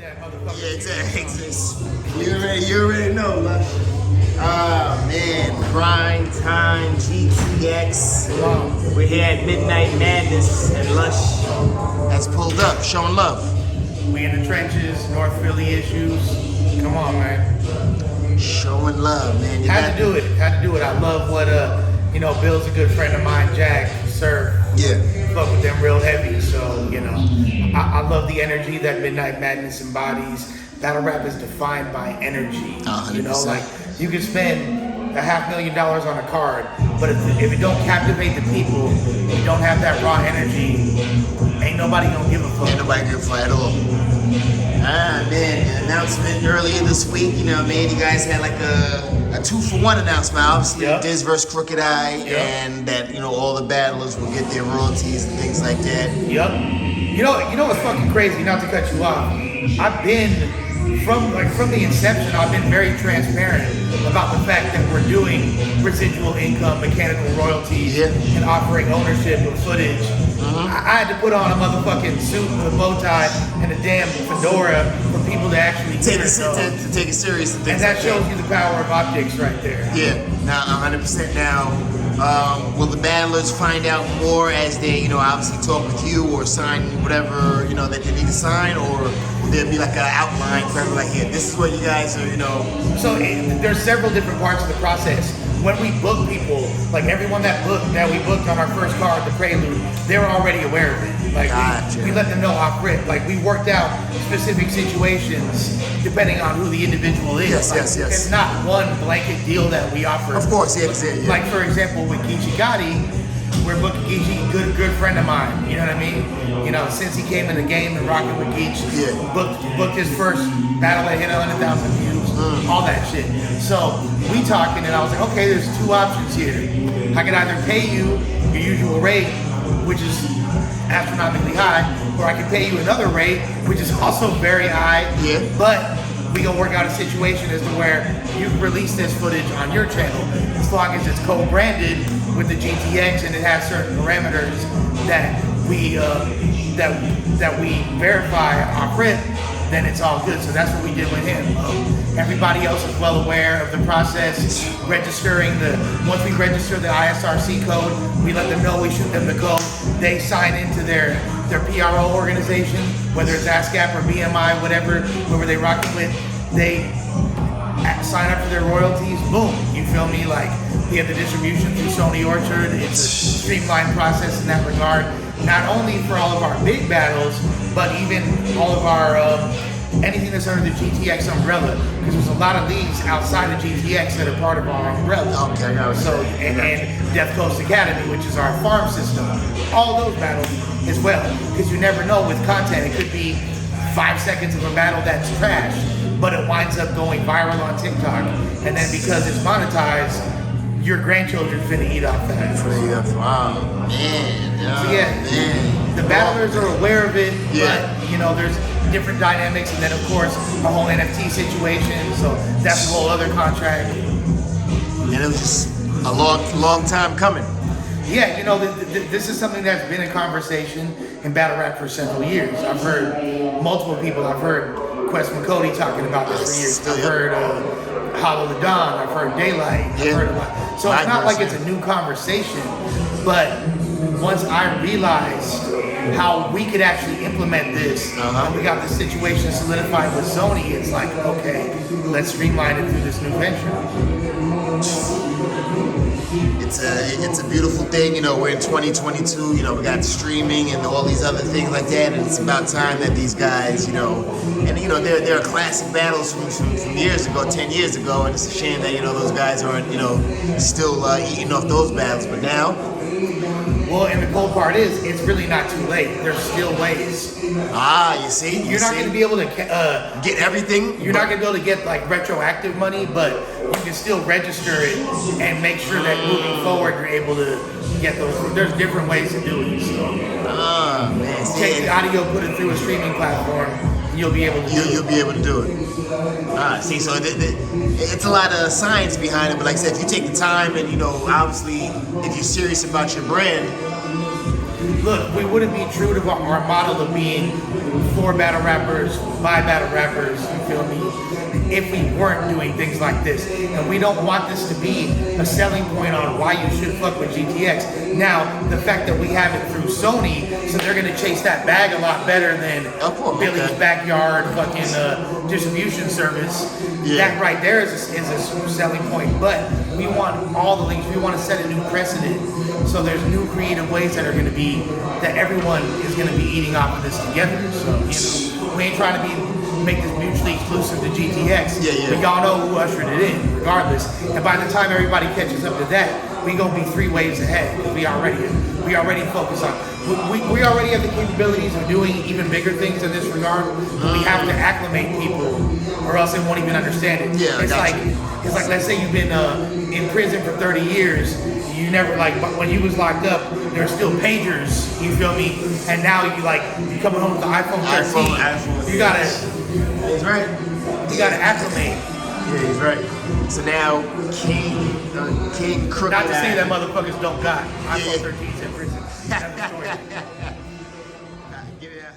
that motherfucker. Yeah, exactly. You already know, Lush. Man, Prime Time GTX. We're here at Midnight Madness, and Lush has pulled up, showing love. We in the trenches, North Philly issues. Come on, man. Showing love, man. Had to do it. I love what Bill's a good friend of mine, Jack, Sir. Yeah. Fuck with them real heavy. So, I love the energy that Midnight Madness embodies. Battle rap is defined by energy. 100%. Like you can spend $500,000 on a card, but if it don't captivate the people, if you don't have that raw energy, ain't nobody gonna give a fuck. Ain't nobody give a fuck at all. Man, an announcement earlier this week, you guys had like a 2-for-1 announcement, obviously, Diz versus Crooked Eye, and that, all the battlers will get their royalties and things like that. Yep. You know what's fucking crazy, not to cut you off, I've been, from the inception, I've been very transparent about the fact that we're doing residual income, mechanical royalties, and offering ownership of footage. I had to put on a motherfucking suit with a bow tie and a damn fedora for people to actually take it serious. And that shows you the power of optics right there. Yeah, now 100% now. Will the battlers find out more as they, obviously talk with you or sign whatever, that they need to sign, or will there be like an outline for everyone, like, here, this is what you guys are, So there's several different parts of the process. When we book people, like everyone that we booked on our first card, the Prelude, they're already aware of it. Like we let them know off rip. Like we worked out specific situations depending on who the individual is. Yes. It's not one blanket deal that we offer. Of course, yeah. Like for example, with Geechee Gotti, we're booking Geechee, good friend of mine. You know what I mean? Since he came in the game and rocking with Geech, booked his first battle that hit 100,000 views, all that shit. So we talking, and I was like, okay, there's two options here. I can either pay you your usual rate, which is astronomically high, or I can pay you another rate, which is also very high. Yeah. But we gonna work out a situation as to where you can release this footage on your channel, as long as it's co-branded with the GTX and it has certain parameters that we verify off rip, then it's all good. So that's what we did with him. Everybody else is well aware of the process. Once we register the ISRC code, we let them know, we shoot them the code. They sign into their PRO organization, whether it's ASCAP or BMI, whoever they rocking with, they sign up for their royalties. Boom, you feel me? Like we have the distribution through Sony Orchard. It's a streamlined process in that regard. Not only for all of our big battles, but even all of our anything that's under the GTX umbrella, because there's a lot of leagues outside of GTX that are part of our umbrella. Okay, I so and Death Coast Academy, which is our farm system, all those battles as well, because you never know with content. It could be 5 seconds of a battle that's trash, but it winds up going viral on TikTok, and then because it's monetized, your grandchildren finna eat off that. Wow, man. So the battlers are aware of it, but there's different dynamics, and then of course the whole NFT situation. So that's a whole other contract. And it was just a long time coming. Yeah, this is something that's been in conversation in battle rap for several years. I've heard multiple people. I've heard Quest McCody talking about this for years. I've heard Hollow the Dawn. I've heard Daylight. I've heard a lot. So it's not like it's a new conversation, but once I realized how we could actually implement this, and we got the situation solidified with Sony, it's like, okay, let's streamline it through this new venture. It's a beautiful thing, we're in 2022, we got streaming and all these other things like that, and it's about time that these guys, and there are classic battles from years ago, 10 years ago, and it's a shame that, those guys aren't, still eating off those battles, but now. Well, and the cool part is, it's really not too late. There's still ways. You see? You're not going to be able to get everything. You're not going to be able to get like retroactive money, but you can still register it and make sure that moving forward you're able to get those. There's different ways to do it. So, man. Take the audio, put it through a streaming platform, and you'll be able to do it. You'll be able to do it. See, so it's a lot of science behind it, but like I said, if you take the time and, obviously, if you're serious about your brand, look, we wouldn't be true to our model of being for battle rappers, by battle rappers, you feel me, if we weren't doing things like this. And we don't want this to be a selling point on why you should fuck with GTX. Now, the fact that we have it through Sony, so they're gonna chase that bag a lot better than Billy's backyard fucking distribution service. Yeah. That right there is a selling point. But we want all the links. We want to set a new precedent. So there's new creative ways that are going to be, that everyone is going to be eating off of this together. So, we ain't trying to make this mutually exclusive to GTX. But y'all know who ushered it in, regardless. And by the time everybody catches up to that, we gonna be 3 waves ahead. We already focus on. We already have the capabilities of doing even bigger things in this regard. But we have to acclimate people, or else they won't even understand it. Yeah, it's like let's say you've been in prison for 30 years. You never when you was locked up, there's still pagers. You feel me? And now you coming home with the iPhone 13. iPhone. You gotta. He's right. You gotta acclimate. Yeah, he's right. So now King Crooked. Not to say that motherfuckers don't got iPhone 13s in prison. That's the story. Give it a